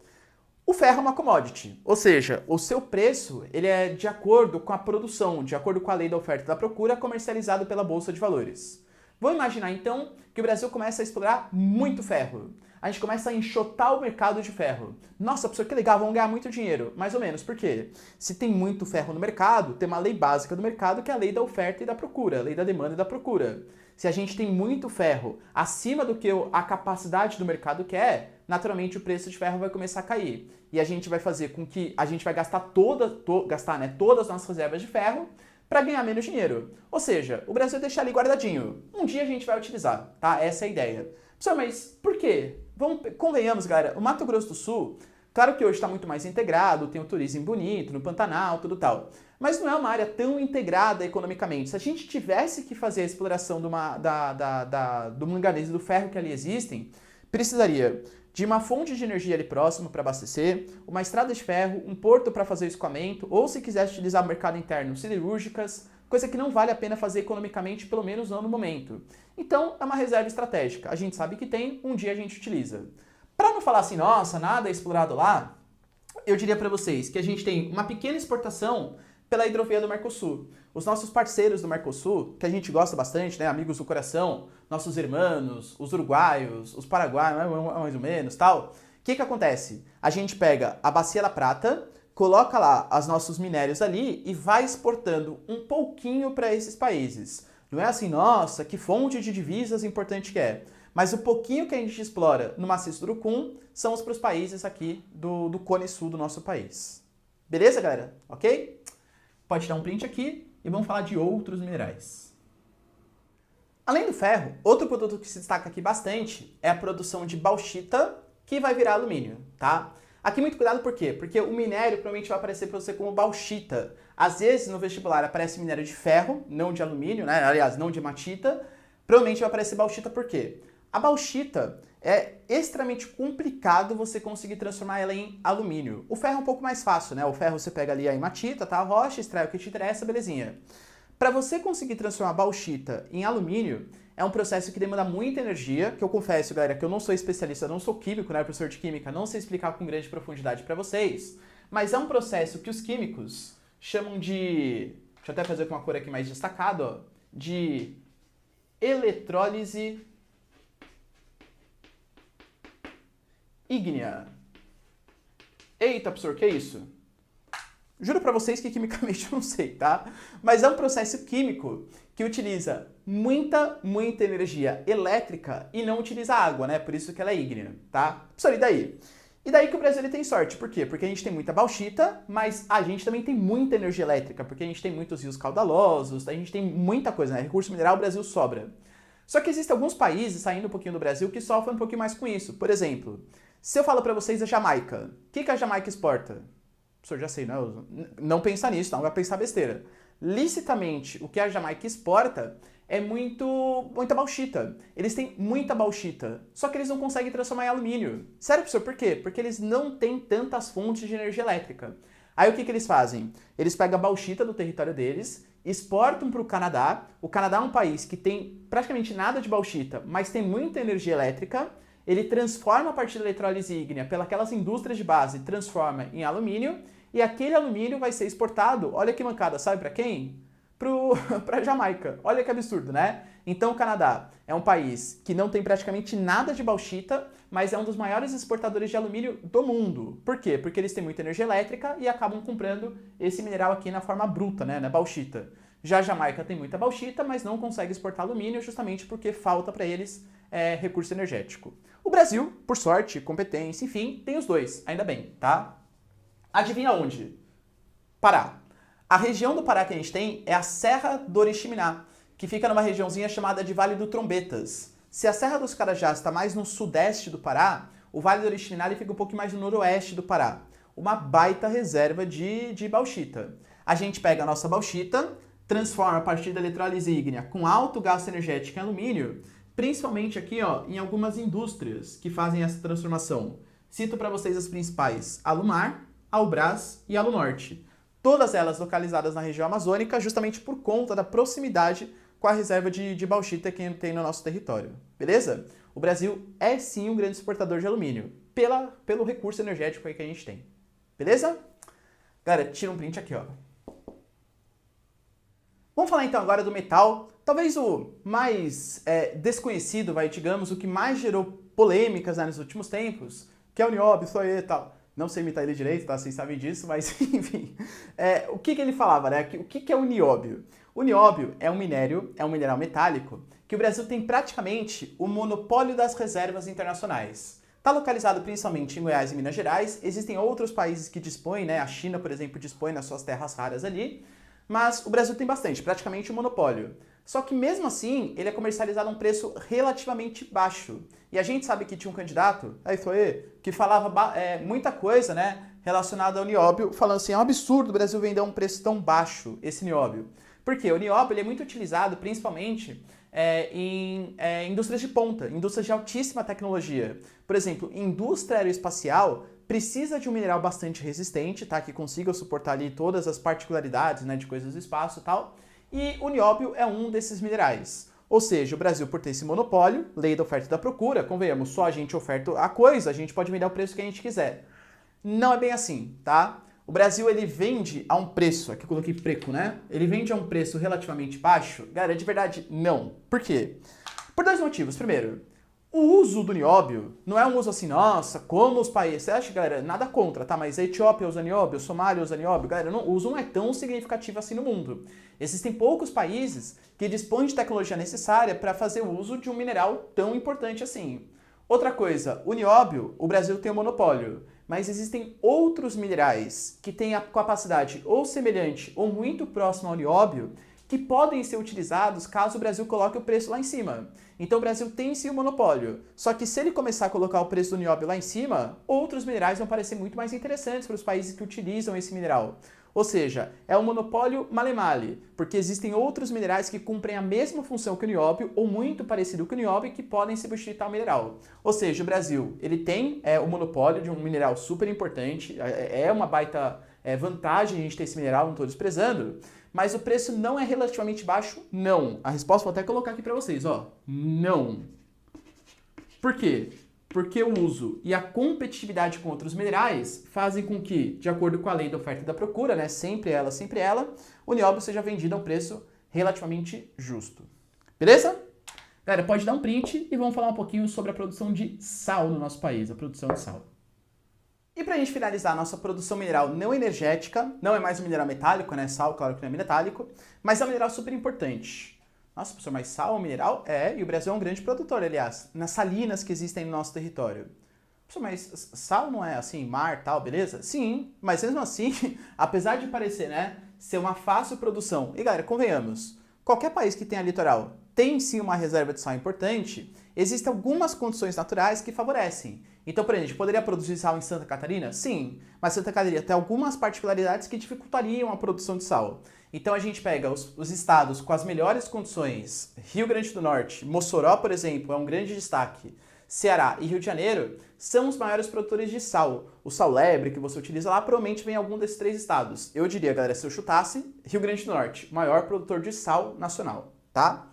O ferro é uma commodity, ou seja, o seu preço ele é de acordo com a produção, de acordo com a lei da oferta e da procura, comercializado pela Bolsa de Valores. Vamos imaginar então que o Brasil começa a explorar muito ferro. A gente começa a enxotar o mercado de ferro. Nossa, professor, que legal, vamos ganhar muito dinheiro. Mais ou menos, por quê? Se tem muito ferro no mercado, tem uma lei básica do mercado que é a lei da oferta e da procura, a lei da demanda e da procura. Se a gente tem muito ferro acima do que a capacidade do mercado quer, naturalmente o preço de ferro vai começar a cair. E a gente vai fazer com que a gente vai gastar todas as nossas reservas de ferro para ganhar menos dinheiro. Ou seja, o Brasil deixa ali guardadinho. Um dia a gente vai utilizar, tá? Essa é a ideia. Pessoal, mas por quê? Convenhamos, galera, o Mato Grosso do Sul, claro que hoje está muito mais integrado, tem o turismo bonito, no Pantanal, tudo tal. Mas não é uma área tão integrada economicamente. Se a gente tivesse que fazer a exploração do manganês e do ferro que ali existem, precisaria de uma fonte de energia ali próximo para abastecer, uma estrada de ferro, um porto para fazer o escoamento, ou se quisesse utilizar o mercado interno, siderúrgicas, coisa que não vale a pena fazer economicamente, pelo menos não no momento. Então, é uma reserva estratégica. A gente sabe que tem, um dia a gente utiliza. Para não falar assim, nossa, nada é explorado lá, eu diria para vocês que a gente tem uma pequena exportação pela hidrovia do Mercosul. Os nossos parceiros do Mercosul, que a gente gosta bastante, né, amigos do coração, nossos irmãos, os uruguaios, os paraguaios, mais ou menos, tal. O que acontece? A gente pega a Bacia da Prata, coloca lá os nossos minérios ali e vai exportando um pouquinho para esses países. Não é assim, nossa, que fonte de divisas importante que é. Mas o pouquinho que a gente explora no maciço do Urucum são os para os países aqui do Cone Sul do nosso país. Beleza, galera? Ok? Pode dar um print aqui e vamos falar de outros minerais. Além do ferro, outro produto que se destaca aqui bastante é a produção de bauxita, que vai virar alumínio, tá? Aqui muito cuidado por quê? Porque o minério provavelmente vai aparecer para você como bauxita. Às vezes no vestibular aparece minério de ferro, não de alumínio, né? Aliás, não de hematita. Provavelmente vai aparecer bauxita por quê? A bauxita é extremamente complicado você conseguir transformar ela em alumínio. O ferro é um pouco mais fácil, né? O ferro você pega ali a hematita, tá? A rocha, extrai o que te interessa, belezinha. Para você conseguir transformar a bauxita em alumínio, é um processo que demanda muita energia, que eu confesso, galera, que eu não sou especialista, não sou químico, né? Professor de química, não sei explicar com grande profundidade para vocês, mas é um processo que os químicos chamam de... Deixa eu até fazer com uma cor aqui mais destacada, ó, de eletrólise ígnea. Eita, professor, que é isso? Juro pra vocês que quimicamente eu não sei, tá? Mas é um processo químico que utiliza muita energia elétrica e não utiliza água, né? Por isso que ela é ígnea, tá? Professor, e daí? E daí que o Brasil ele tem sorte. Por quê? Porque a gente tem muita bauxita, mas a gente também tem muita energia elétrica, porque a gente tem muitos rios caudalosos, a gente tem muita coisa, né? Recurso mineral, o Brasil sobra. Só que existem alguns países, saindo um pouquinho do Brasil, que sofrem um pouquinho mais com isso. Por exemplo, se eu falo pra vocês a Jamaica, o que a Jamaica exporta? Professor, já sei, não pensa nisso, não vai pensar besteira. Licitamente, o que a Jamaica exporta é muita bauxita. Eles têm muita bauxita, só que eles não conseguem transformar em alumínio. Sério, professor, por quê? Porque eles não têm tantas fontes de energia elétrica. Aí o que eles fazem? Eles pegam a bauxita do território deles, exportam para o Canadá. O Canadá é um país que tem praticamente nada de bauxita, mas tem muita energia elétrica. Ele transforma a partir da eletrólise ígnea pelas indústrias de base, transforma em alumínio, e aquele alumínio vai ser exportado, olha que mancada, sabe para quem? Para Jamaica. Olha que absurdo, né? Então o Canadá é um país que não tem praticamente nada de bauxita, mas é um dos maiores exportadores de alumínio do mundo. Por quê? Porque eles têm muita energia elétrica e acabam comprando esse mineral aqui na forma bruta, né? Na bauxita. Já a Jamaica tem muita bauxita, mas não consegue exportar alumínio justamente porque falta para eles recurso energético. O Brasil, por sorte, competência, enfim, tem os dois, ainda bem, tá? Adivinha onde? Pará. A região do Pará que a gente tem é a Serra do Oriximiná, que fica numa regiãozinha chamada de Vale do Trombetas. Se a Serra dos Carajás está mais no sudeste do Pará, o Vale do Oriximiná ele fica um pouco mais no noroeste do Pará. Uma baita reserva de bauxita. A gente pega a nossa bauxita, transforma a partir da eletrólise ígnea com alto gasto energético em alumínio, principalmente aqui ó, em algumas indústrias que fazem essa transformação. Cito para vocês as principais: Alumar, Albrás e Alunorte. Todas elas localizadas na região amazônica, justamente por conta da proximidade com a reserva de bauxita que tem no nosso território. Beleza? O Brasil é sim um grande exportador de alumínio, pelo recurso energético aí que a gente tem. Beleza? Galera, tira um print aqui, ó. Vamos falar então agora do metal, talvez o mais desconhecido, digamos, o que mais gerou polêmicas nos últimos tempos, que é o nióbio, isso aí e tal. Não sei imitar ele direito, tá? Vocês sabem disso, mas enfim. O que ele falava, né? O que é o nióbio? O nióbio é um minério, é um mineral metálico que o Brasil tem praticamente o monopólio das reservas internacionais. Está localizado principalmente em Goiás e Minas Gerais, existem outros países que dispõem, né? A China, por exemplo, dispõe nas suas terras raras ali, mas o Brasil tem bastante, praticamente um monopólio. Só que mesmo assim, ele é comercializado a um preço relativamente baixo. E a gente sabe que tinha um candidato, aí foi, que falava muita coisa, né, relacionada ao nióbio, falando assim, é um absurdo o Brasil vender a um preço tão baixo, esse nióbio. Por quê? O nióbio ele é muito utilizado principalmente em indústrias de ponta, indústrias de altíssima tecnologia. Por exemplo, indústria aeroespacial precisa de um mineral bastante resistente, tá, que consiga suportar ali todas as particularidades, né, de coisas do espaço e tal. E o nióbio é um desses minerais. Ou seja, o Brasil, por ter esse monopólio, lei da oferta e da procura, convenhamos, só a gente oferta a coisa, a gente pode vender o preço que a gente quiser. Não é bem assim, tá? O Brasil, ele vende a um preço, aqui eu coloquei preço, né? Ele vende a um preço relativamente baixo? Galera, de verdade, não. Por quê? Por dois motivos. Primeiro, o uso do nióbio não é um uso assim, nossa, como os países... Você acha, galera, nada contra, tá? Mas a Etiópia usa nióbio, a Somália usa nióbio, galera, o uso não é tão significativo assim no mundo. Existem poucos países que dispõem de tecnologia necessária para fazer uso de um mineral tão importante assim. Outra coisa, o nióbio, o Brasil tem um monopólio, mas existem outros minerais que têm a capacidade ou semelhante ou muito próxima ao nióbio que podem ser utilizados caso o Brasil coloque o preço lá em cima. Então o Brasil tem sim o monopólio, só que se ele começar a colocar o preço do nióbio lá em cima, outros minerais vão parecer muito mais interessantes para os países que utilizam esse mineral. Ou seja, é um monopólio male-male, porque existem outros minerais que cumprem a mesma função que o nióbio, ou muito parecido com o nióbio, que podem substituir tal mineral. Ou seja, o Brasil ele tem o monopólio de um mineral super importante, é uma baita vantagem a gente ter esse mineral, não estou desprezando, mas o preço não é relativamente baixo, não. A resposta vou até colocar aqui para vocês, ó. Não. Por quê? Porque o uso e a competitividade com outros minerais fazem com que, de acordo com a lei da oferta e da procura, né, sempre ela, o nióbio seja vendido a um preço relativamente justo. Beleza? Galera, pode dar um print e vamos falar um pouquinho sobre a produção de sal no nosso país, a produção de sal. E para a gente finalizar a nossa produção mineral não energética, não é mais um mineral metálico, né? Sal, claro que não é metálico, mas é um mineral super importante. Nossa, professor, mas sal é um mineral? É, e o Brasil é um grande produtor, aliás, nas salinas que existem no nosso território. Professor, mas sal não é assim, mar, tal, beleza? Sim, mas mesmo assim, apesar de parecer, né, ser uma fácil produção, e galera, convenhamos, qualquer país que tenha litoral tem sim uma reserva de sal importante, existem algumas condições naturais que favorecem. Então, por exemplo, a gente poderia produzir sal em Santa Catarina? Sim, mas Santa Catarina tem algumas particularidades que dificultariam a produção de sal. Então a gente pega os estados com as melhores condições, Rio Grande do Norte, Mossoró, por exemplo, é um grande destaque, Ceará e Rio de Janeiro são os maiores produtores de sal. O sal lebre que você utiliza lá provavelmente vem em algum desses três estados. Eu diria, galera, se eu chutasse, Rio Grande do Norte, maior produtor de sal nacional, tá?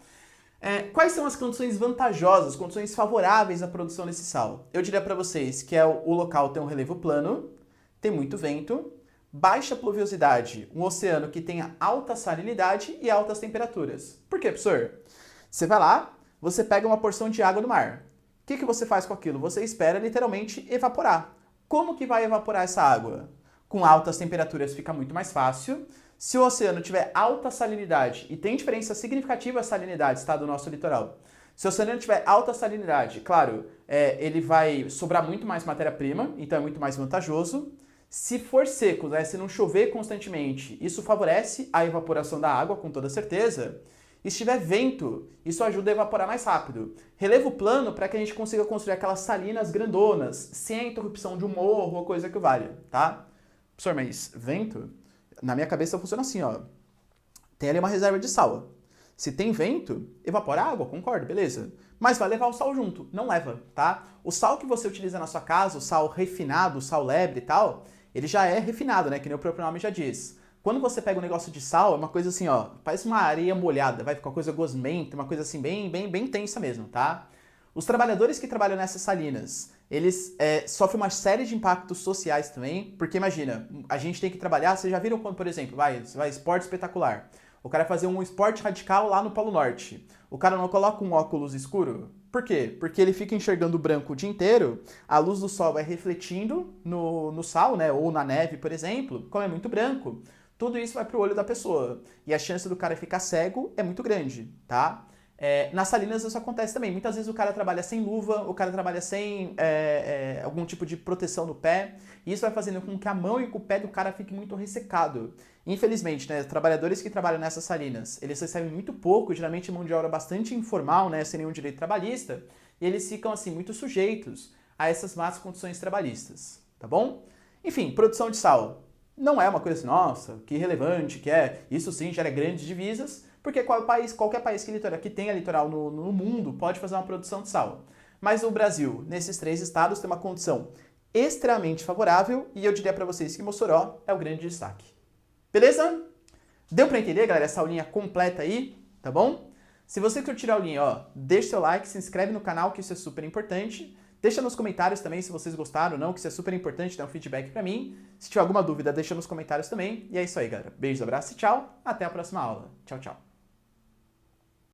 Quais são as condições vantajosas, condições favoráveis à produção desse sal? Eu diria para vocês que o local tem um relevo plano, tem muito vento, baixa pluviosidade, um oceano que tenha alta salinidade e altas temperaturas. Por quê, professor? Você vai lá, você pega uma porção de água do mar. O que você faz com aquilo? Você espera literalmente evaporar. Como que vai evaporar essa água? Com altas temperaturas fica muito mais fácil. Se o oceano tiver alta salinidade, e tem diferença significativa a salinidade, tá, do nosso litoral. Se o oceano tiver alta salinidade, claro, ele vai sobrar muito mais matéria-prima, então é muito mais vantajoso. Se for seco, né, se não chover constantemente, isso favorece a evaporação da água, com toda certeza. E se tiver vento, isso ajuda a evaporar mais rápido. Relevo plano para que a gente consiga construir aquelas salinas grandonas, sem a interrupção de um morro ou coisa que valha, tá? Professor, mas vento? Na minha cabeça funciona assim, ó. Tem ali uma reserva de sal. Se tem vento, evapora a água, concordo, beleza. Mas vai levar o sal junto, não leva, tá? O sal que você utiliza na sua casa, o sal refinado, o sal lebre e tal, ele já é refinado, né? Que nem o próprio nome já diz. Quando você pega um negócio de sal, é uma coisa assim, ó, parece uma areia molhada, vai ficar uma coisa gosmenta, uma coisa assim bem tensa mesmo, tá? Os trabalhadores que trabalham nessas salinas, eles sofrem uma série de impactos sociais também, porque imagina, a gente tem que trabalhar, vocês já viram quando, por exemplo, vai esporte espetacular, o cara vai fazer um esporte radical lá no Polo Norte, o cara não coloca um óculos escuro? Por quê? Porque ele fica enxergando branco o dia inteiro, a luz do sol vai refletindo no sal, né, ou na neve, por exemplo, como é muito branco, tudo isso vai pro olho da pessoa, e a chance do cara ficar cego é muito grande, tá? Nas salinas isso acontece também. Muitas vezes o cara trabalha sem luva, o cara trabalha sem algum tipo de proteção no pé, e isso vai fazendo com que a mão e o pé do cara fique muito ressecado. Infelizmente, né, trabalhadores que trabalham nessas salinas, eles recebem muito pouco, geralmente mão de obra bastante informal, né, sem nenhum direito trabalhista, e eles ficam assim muito sujeitos a essas más condições trabalhistas, tá bom? Enfim, produção de sal não é uma coisa assim, nossa, que relevante que é, isso sim gera grandes divisas, porque qualquer país que tenha litoral no mundo pode fazer uma produção de sal. Mas o Brasil, nesses 3 estados, tem uma condição extremamente favorável e eu diria para vocês que Mossoró é o grande destaque. Beleza? Deu para entender, galera, essa aulinha completa aí, tá bom? Se você curtiu a aulinha, ó, deixa seu like, se inscreve no canal, que isso é super importante. Deixa nos comentários também se vocês gostaram ou não, que isso é super importante, dá um feedback pra mim. Se tiver alguma dúvida, deixa nos comentários também. E é isso aí, galera. Beijos, abraço e tchau. Até a próxima aula. Tchau, tchau.